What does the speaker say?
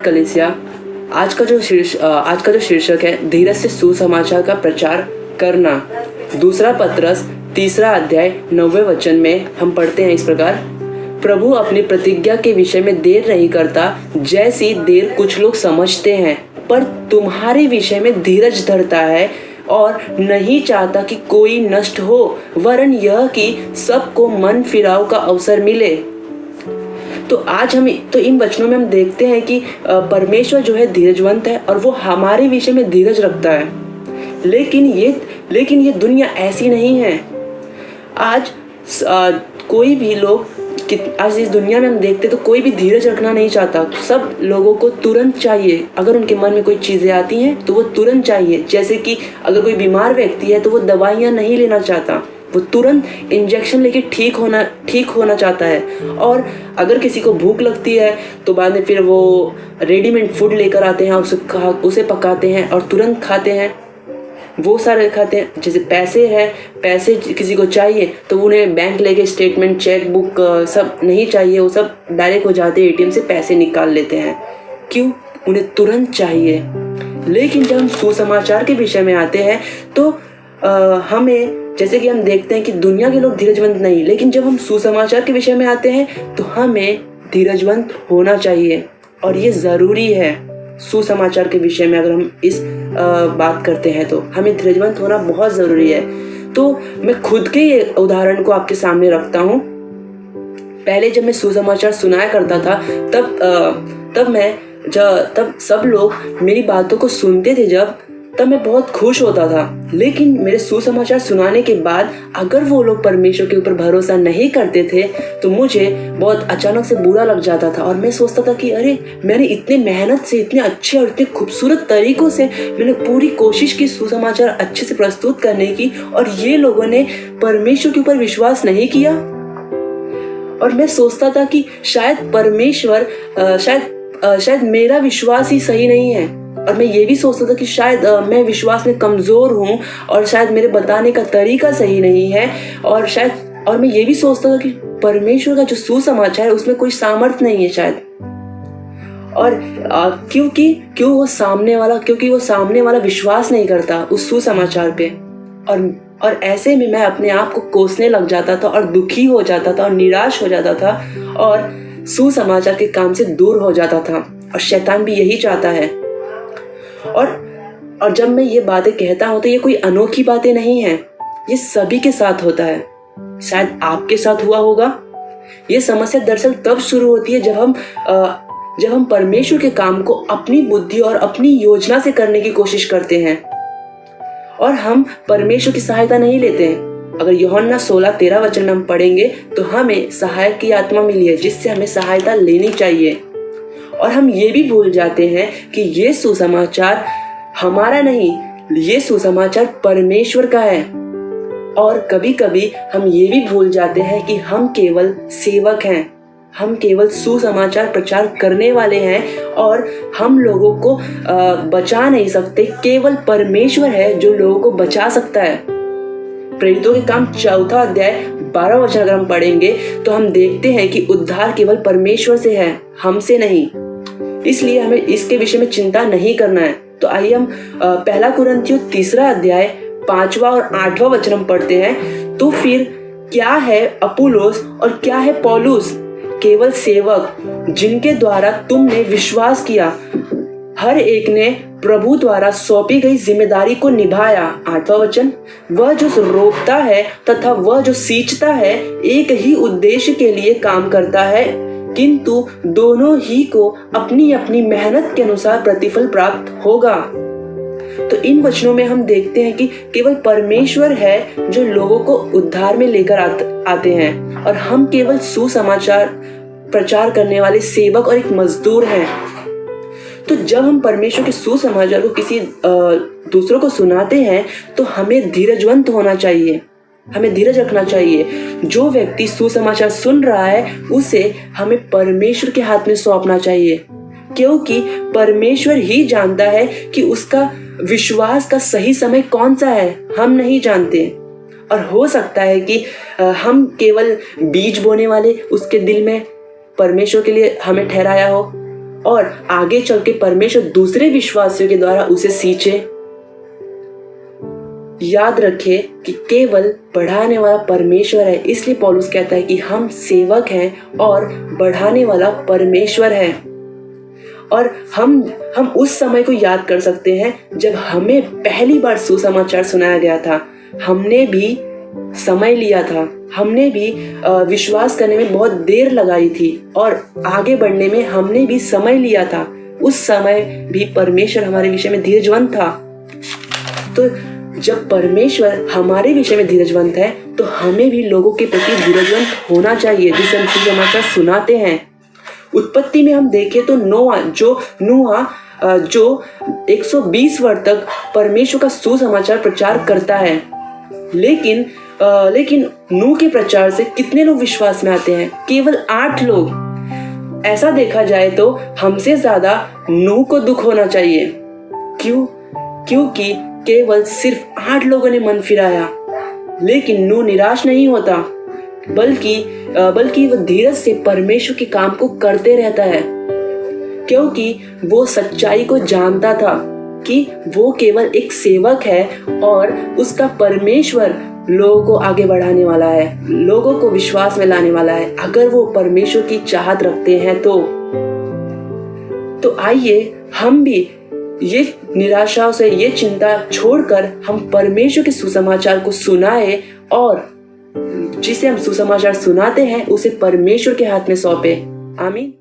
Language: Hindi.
कलीसिया, आज का जो शीर्षक है धीरज से सुसमाचार का प्रचार करना। दूसरा पत्रस 3 अध्याय 9वें वचन में हम पढ़ते हैं इस प्रकार, प्रभु अपनी प्रतिज्ञा के विषय में देर नहीं करता जैसी देर कुछ लोग समझते हैं, पर तुम्हारे विषय में धीरज धरता है और नहीं चाहता कि कोई नष्ट हो, वरन यह कि सबको मन फिराव का अवसर मिले। तो आज हम इन वचनों में हम देखते हैं कि परमेश्वर जो है धीरजवंत है और वो हमारे विषय में धीरज रखता है। लेकिन ये दुनिया ऐसी नहीं है। आज कोई भी लोग आज इस दुनिया में हम देखते तो कोई भी धीरज रखना नहीं चाहता। सब लोगों को तुरंत चाहिए। अगर उनके मन में कोई चीज़ें आती हैं तो वो तुरंत चाहिए। जैसे कि अगर कोई बीमार व्यक्ति है तो वो दवाइयाँ नहीं लेना चाहता, वो तुरंत इंजेक्शन लेके ठीक होना चाहता है। और अगर किसी को भूख लगती है तो बाद में फिर वो रेडीमेड फूड लेकर आते हैं, उसे पकाते हैं और तुरंत खाते हैं। वो सारे खाते हैं। जैसे पैसे किसी को चाहिए तो उन्हें बैंक लेके स्टेटमेंट, चेक बुक सब नहीं चाहिए, वो सब डायरेक्ट हो जाते हैं, एटीएम से पैसे निकाल लेते हैं। क्यों? उन्हें तुरंत चाहिए। लेकिन जब हम सुसमाचार के विषय में आते हैं तो हमें, जैसे कि हम देखते हैं कि दुनिया के लोग धीरजवंत नहीं, लेकिन जब हम सुसमाचार के विषय में आते हैं तो हमें धीरजवंत होना चाहिए और ये ज़रूरी है। सुसमाचार के विषय में अगर हम इस बात करते हैं तो हमें धीरजवंत होना बहुत ज़रूरी है। तो मैं खुद के ये उदाहरण को आपके सामने रखता हूँ। पहले जब मैं सुसमाचार सुनाया करता था तब सब लोग मेरी बातों को सुनते थे तब मैं बहुत खुश होता था। लेकिन मेरे सुसमाचार सुनाने के बाद अगर वो लोग परमेश्वर के ऊपर भरोसा नहीं करते थे तो मुझे बहुत अचानक से बुरा लग जाता था और मैं सोचता था कि अरे, मैंने इतने मेहनत से, इतने अच्छे और इतने खूबसूरत तरीकों से मैंने पूरी कोशिश की सुसमाचार अच्छे से प्रस्तुत करने की, और ये लोगों ने परमेश्वर के ऊपर विश्वास नहीं किया। और मैं सोचता था कि शायद परमेश्वर शायद मेरा विश्वास ही सही नहीं है। और मैं ये भी सोचता था कि शायद मैं विश्वास में कमज़ोर हूँ और शायद मेरे बताने का तरीका सही नहीं है। और मैं ये भी सोचता था कि परमेश्वर का जो सुसमाचार है उसमें कोई सामर्थ्य नहीं है शायद। और क्योंकि वो सामने वाला विश्वास नहीं करता उस सुसमाचार पे। और ऐसे में मैं अपने आप को कोसने लग जाता था और दुखी हो जाता था और निराश हो जाता था और सुसमाचार के काम से दूर हो जाता था। और शैतान भी यही चाहता है। और जब मैं ये बातें कहता हूँ तो ये कोई अनोखी बातें नहीं हैं, ये सभी के साथ होता है। शायद आपके साथ हुआ होगा। ये समस्या दरअसल तब शुरू होती है जब हम परमेश्वर के काम को अपनी बुद्धि और अपनी योजना से करने की कोशिश करते हैं और हम परमेश्वर की सहायता नहीं लेते हैं। अगर यूहन्ना 16:13 वचन में हम पढ़ेंगे तो हमें सहायक की आत्मा मिली है जिससे हमें सहायता लेनी चाहिए। और हम ये भी भूल जाते हैं कि ये सुसमाचार हमारा नहीं, ये सुसमाचार परमेश्वर का है। और कभी कभी हम ये भी भूल जाते हैं कि हम केवल सेवक हैं, हम केवल सुसमाचार प्रचार करने वाले हैं और हम लोगों को बचा नहीं सकते। केवल परमेश्वर है जो लोगों को बचा सकता है। प्रेरितों के काम 4 अध्याय 12 वचन अगर हम पढ़ेंगे तो हम देखते हैं कि उद्धार केवल परमेश्वर से है, हमसे नहीं। इसलिए हमें इसके विषय में चिंता नहीं करना है। तो आइए हम 1 कुरिन्थियों 3 अध्याय 5वां और 8वां वचन हम पढ़ते हैं। तो फिर क्या है अपुल्लोस और क्या है पौलुस? केवल सेवक जिनके द्वारा तुमने विश्वास किया, हर एक ने प्रभु द्वारा सौंपी गई जिम्मेदारी को निभाया। 8वां वचन, वह जो रोकता है तथा वह जो सींचता है एक ही उद्देश्य के लिए काम करता है, किंतु दोनों ही को अपनी अपनी मेहनत के अनुसार प्रतिफल प्राप्त होगा। तो इन वचनों में हम देखते हैं कि केवल परमेश्वर है जो लोगों को उद्धार में लेकर आते हैं और हम केवल सुसमाचार प्रचार करने वाले सेवक और एक मजदूर हैं। तो जब हम परमेश्वर के सुसमाचार को किसी दूसरों को सुनाते हैं तो हमें धीरजवंत होना चाहिए, हमें धीरज रखना चाहिए। जो व्यक्ति सुसमाचार सुन रहा है उसे हमें परमेश्वर के हाथ में सौंपना चाहिए, क्योंकि परमेश्वर ही जानता है कि उसका विश्वास का सही समय कौन सा है, हम नहीं जानते। और हो सकता है कि हम केवल बीज बोने वाले उसके दिल में परमेश्वर के लिए हमें ठहराया हो, और आगे चल के परमेश्वर दूसरे विश्वासियों के द्वारा उसे सींचे। याद रखें कि केवल बढ़ाने वाला परमेश्वर है, इसलिए पौलुस कहता है कि हम सेवक हैं और बढ़ाने वाला परमेश्वर है। और हम उस समय को याद कर सकते हैं जब हमें पहली बार सुसमाचार सुनाया गया था। हमने भी समय लिया था, हमने भी विश्वास करने में बहुत देर लगाई थी और आगे बढ़ने में हमने भी समय लिया था। उस समय भी परमेश्वर हमारे विषय में धीरजवंत था। तो जब परमेश्वर हमारे विषय में धीरजवंत है तो हमें भी लोगों के प्रति धीरजवंत होना चाहिए जिसे हम सुसमाचार सुनाते हैं। उत्पत्ति में हम देखें तो नोआ जो 120 वर्ष तक परमेश्वर का सुसमाचार प्रचार करता है, लेकिन नूह के प्रचार से कितने लोग विश्वास में आते हैं? केवल 8 लोग। ऐसा देखा जाए तो हमसे ज्यादा नूह को दुख होना चाहिए। क्योंकि केवल सिर्फ 8 लोगों ने मन फिराया, लेकिन नूह निराश नहीं होता, बल्कि वह धीरज से परमेश्वर के काम को करते रहता है, क्योंकि वो सच्चाई को जानता था कि वो केवल एक सेवक है और उसका परमेश्वर लोगों को आगे बढ़ाने वाला है, लोगों को विश्वास में लाने वाला है, अगर वो परमेश्वर की चाहत रखते हैं तो आइए हम भी ये निराशा से, ये चिंता छोड़कर हम परमेश्वर के सुसमाचार को सुनाए और जिसे हम सुसमाचार सुनाते हैं उसे परमेश्वर के हाथ में सौंपे। आमीन।